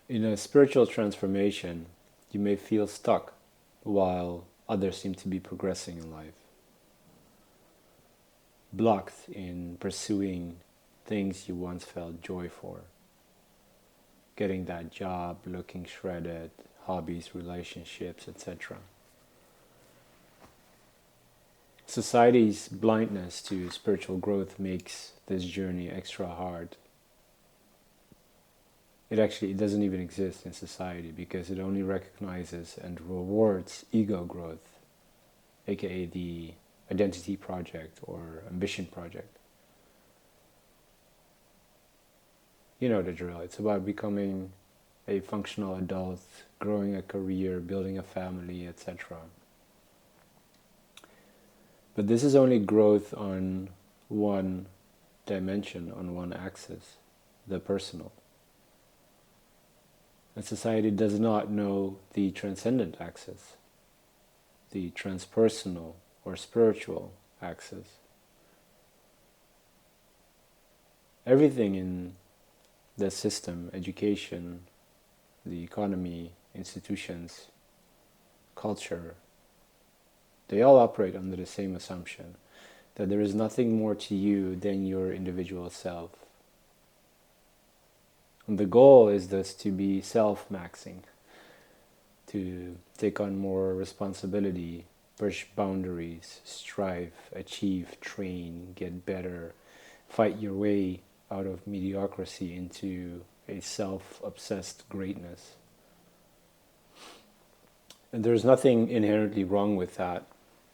In a spiritual transformation, you may feel stuck while others seem to be progressing in life, blocked in pursuing things you once felt joy for, getting that job, looking shredded, hobbies, relationships, etc. Society's blindness to spiritual growth makes this journey extra hard. It doesn't even exist in society because it only recognizes and rewards ego growth, aka the identity project or ambition project. You know the drill. It's about becoming a functional adult, growing a career, building a family, etc. But this is only growth on one dimension, on one axis, the personal. And society does not know the transcendent axis, the transpersonal or spiritual axis. Everything in the system, education, the economy, institutions, culture, they all operate under the same assumption that there is nothing more to you than your individual self. And the goal is thus to be self-maxing, to take on more responsibility, push boundaries, strive, achieve, train, get better, fight your way out of mediocrity into a self-obsessed greatness. And there's nothing inherently wrong with that,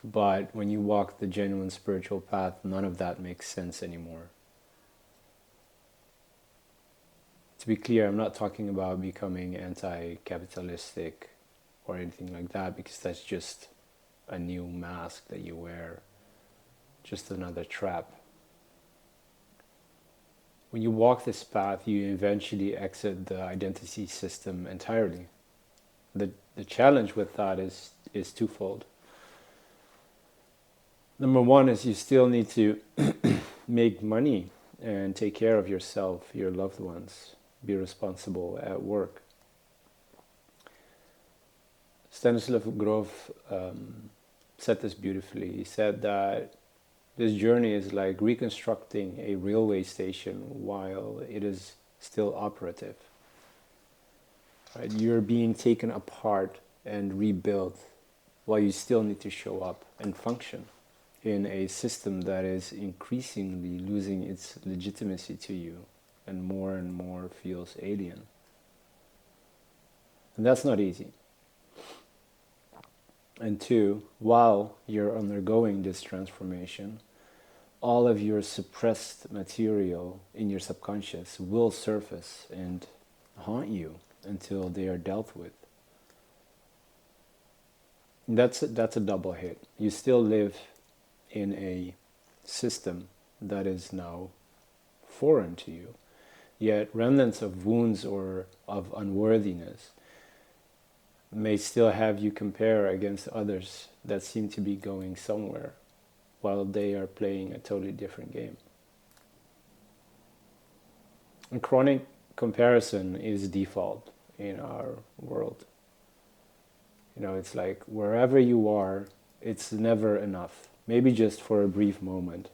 but when you walk the genuine spiritual path, none of that makes sense anymore. To be clear, I'm not talking about becoming anti-capitalistic or anything like that, because that's just a new mask that you wear, just another trap. When you walk this path, you eventually exit the identity system entirely. The challenge with that is twofold. Number one is you still need to make money and take care of yourself, your loved ones, be responsible at work. Stanislav Grof said this beautifully. He said that this journey is like reconstructing a railway station while it is still operative. Right? You're being taken apart and rebuilt while you still need to show up and function in a system that is increasingly losing its legitimacy to you and more feels alien. And that's not easy. And two, while you're undergoing this transformation, all of your suppressed material in your subconscious will surface and haunt you until they are dealt with. That's a double hit. You still live in a system that is now foreign to you, yet remnants of wounds or of unworthiness may still have you compare against others that seem to be going somewhere while they are playing a totally different game. And chronic comparison is default in our world. You know, it's like wherever you are, it's never enough. Maybe just for a brief moment,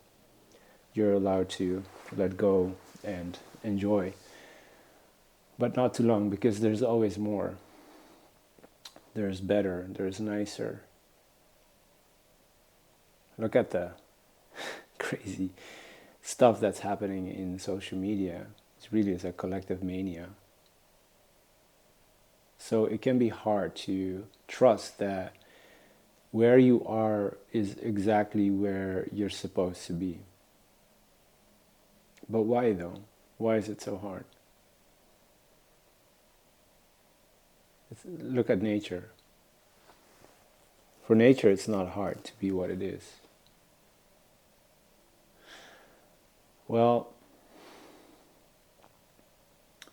you're allowed to let go and enjoy. But not too long, because there's always more. There's better, there's nicer. Look at the crazy stuff that's happening in social media. It really is a collective mania. So it can be hard to trust that where you are is exactly where you're supposed to be. But why though? Why is it so hard? Look at nature. For nature, it's not hard to be what it is. Well,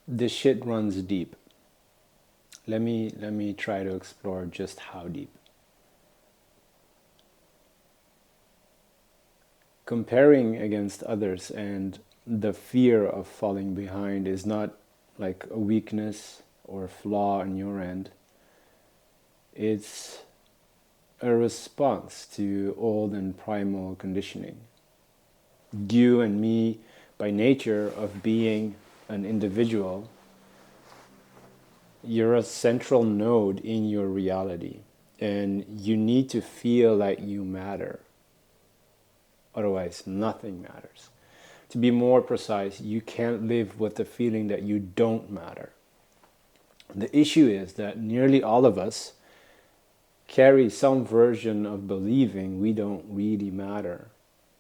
this shit runs deep. Let me try to explore just how deep. Comparing against others and the fear of falling behind is not like a weakness or flaw on your end. It's a response to old and primal conditioning. You and me, by nature of being an individual, you're a central node in your reality, and you need to feel like you matter. Otherwise, nothing matters. To be more precise, you can't live with the feeling that you don't matter. The issue is that nearly all of us carry some version of believing we don't really matter.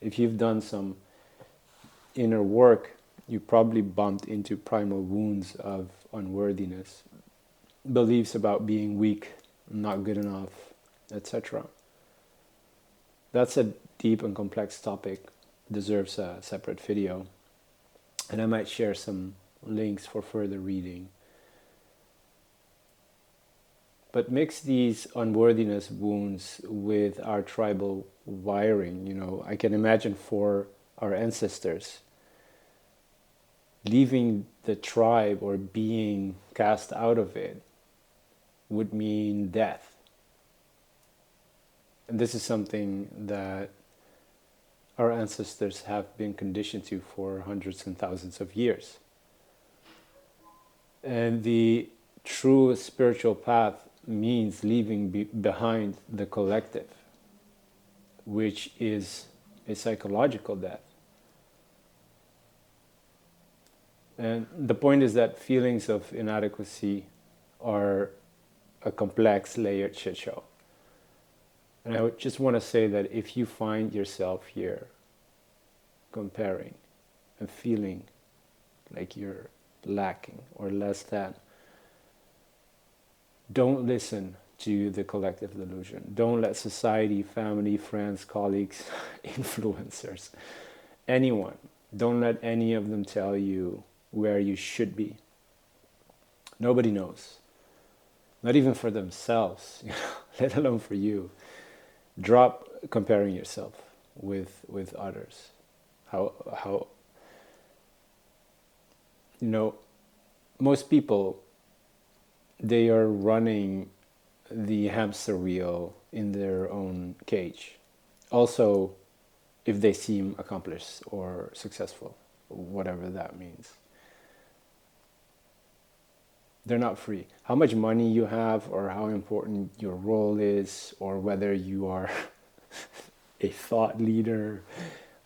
If you've done some inner work, you probably bumped into primal wounds of unworthiness, beliefs about being weak, not good enough, etc. That's a deep and complex topic, deserves a separate video, and I might share some links for further reading. But mix these unworthiness wounds with our tribal wiring. I can imagine for our ancestors, leaving the tribe or being cast out of it would mean death. And this is something that our ancestors have been conditioned to for hundreds and thousands of years. And the true spiritual path means leaving behind the collective, which is a psychological death. And the point is that feelings of inadequacy are a complex, layered shit show. And I would just want to say that if you find yourself here comparing and feeling like you're lacking or less than, don't listen to the collective delusion. Don't let society, family, friends, colleagues, influencers, anyone, don't let any of them tell you where you should be. Nobody knows. Not even for themselves, let alone for you. Drop comparing yourself with others. How most people, they are running the hamster wheel in their own cage. Also, if they seem accomplished or successful, whatever that means. They're not free. How much money you have, or how important your role is, or whether you are a thought leader,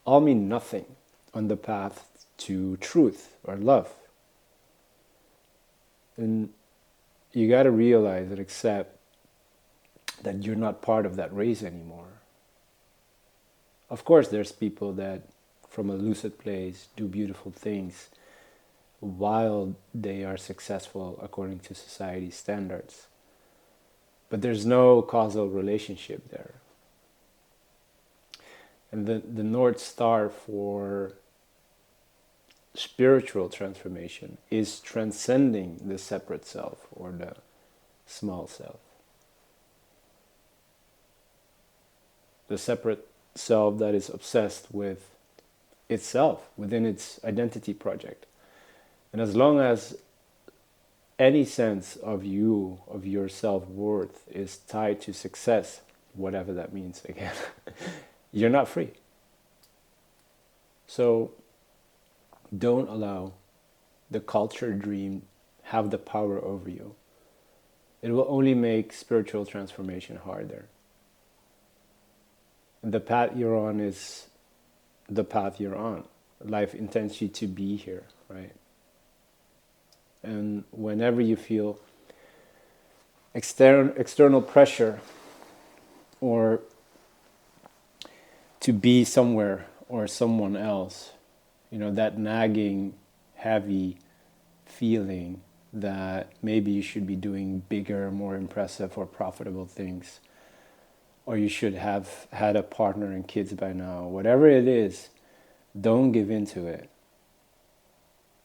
all mean nothing on the path to truth or love. And you got to realize and accept that you're not part of that race anymore. Of course, there's people that from a lucid place do beautiful things while they are successful according to society's standards. But there's no causal relationship there. And the North Star for spiritual transformation is transcending the separate self or the small self. The separate self that is obsessed with itself within its identity project. And as long as any sense of you, of your self-worth is tied to success, whatever that means again, you're not free. So don't allow the culture dream have the power over you. It will only make spiritual transformation harder. And the path you're on is the path you're on. Life intends you to be here, right? And whenever you feel external pressure or to be somewhere or someone else, that nagging, heavy feeling that maybe you should be doing bigger, more impressive or profitable things, or you should have had a partner and kids by now, whatever it is, don't give in to it.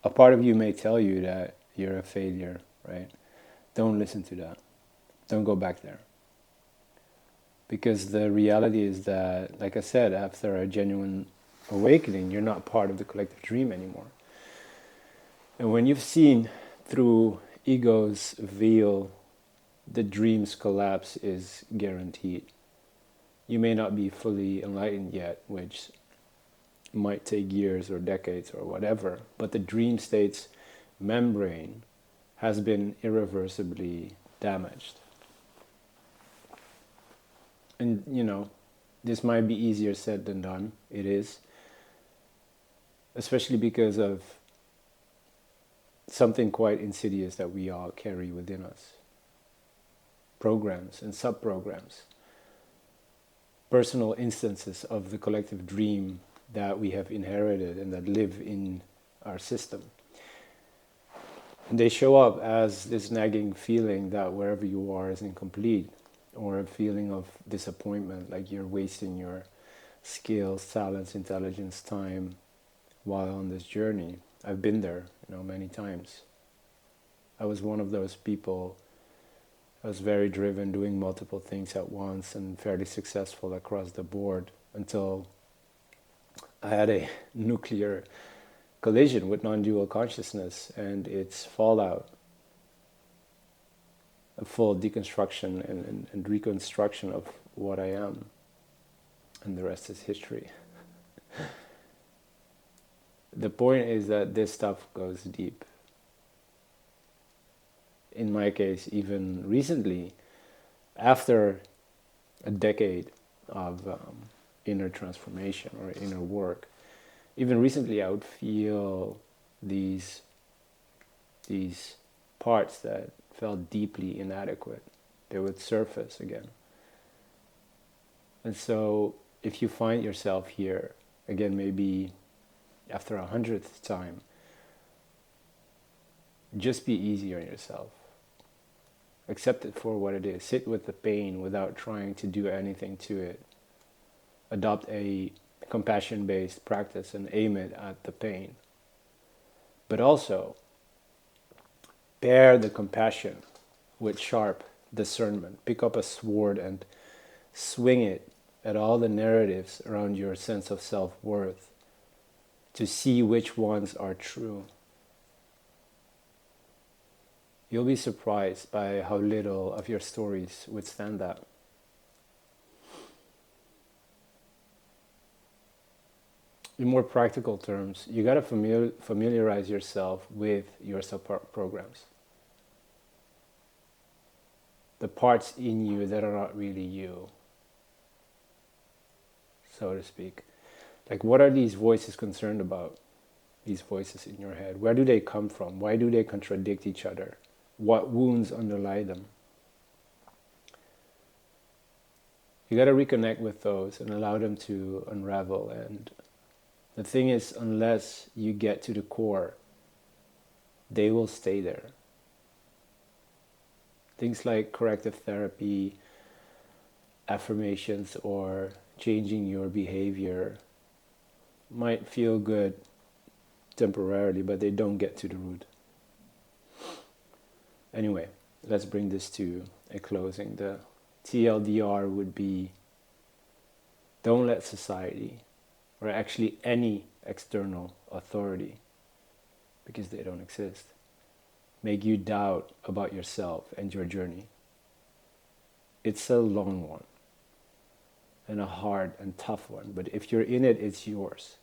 A part of you may tell you that you're a failure, right? Don't listen to that. Don't go back there. Because the reality is that, like I said, after a genuine awakening, you're not part of the collective dream anymore. And when you've seen through ego's veil, the dream's collapse is guaranteed. You may not be fully enlightened yet, which might take years or decades or whatever, but the dream state's membrane has been irreversibly damaged. And, this might be easier said than done. It is. Especially because of something quite insidious that we all carry within us. Programs and sub-programs. Personal instances of the collective dream that we have inherited and that live in our system. And they show up as this nagging feeling that wherever you are is incomplete, or a feeling of disappointment, like you're wasting your skills, talents, intelligence, time while on this journey. I've been there, many times. I was one of those people. I was very driven, doing multiple things at once and fairly successful across the board until I had a nuclear collision with non-dual consciousness and its fallout. A full deconstruction and reconstruction of what I am. And the rest is history. The point is that this stuff goes deep. In my case, even recently, after a decade of inner transformation or inner work, even recently I would feel these parts that felt deeply inadequate. They would surface again. And so if you find yourself here, again, maybe after 100th time, just be easy on yourself. Accept it for what it is. Sit with the pain without trying to do anything to it. Adopt a compassion-based practice and aim it at the pain. But also, bear the compassion with sharp discernment. Pick up a sword and swing it at all the narratives around your sense of self-worth to see which ones are true. You'll be surprised by how little of your stories withstand that. In more practical terms, you got to familiarize yourself with your support programs. The parts in you that are not really you, so to speak. Like, what are these voices concerned about? These voices in your head. Where do they come from? Why do they contradict each other? What wounds underlie them? You got to reconnect with those and allow them to unravel. And the thing is, unless you get to the core, they will stay there. Things like corrective therapy, affirmations, or changing your behavior might feel good temporarily, but they don't get to the root. Anyway, let's bring this to a closing. The TLDR would be, don't let society, or actually any external authority, because they don't exist, make you doubt about yourself and your journey. It's a long one, and a hard and tough one, but if you're in it, it's yours.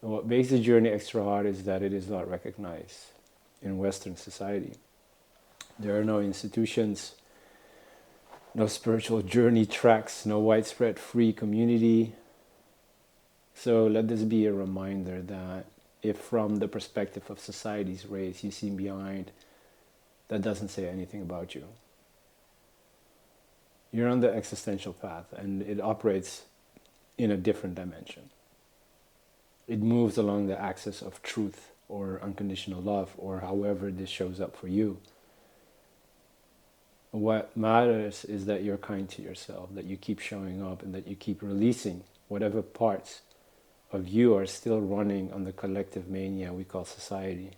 And what makes the journey extra hard is that it is not recognized in Western society. There are no institutions, no spiritual journey tracks, no widespread free community. So let this be a reminder that if from the perspective of society's race you seem behind, that doesn't say anything about you. You're on the existential path and it operates in a different dimension. It moves along the axis of truth or unconditional love, or however this shows up for you. What matters is that you're kind to yourself, that you keep showing up, and that you keep releasing whatever parts of you are still running on the collective mania we call society.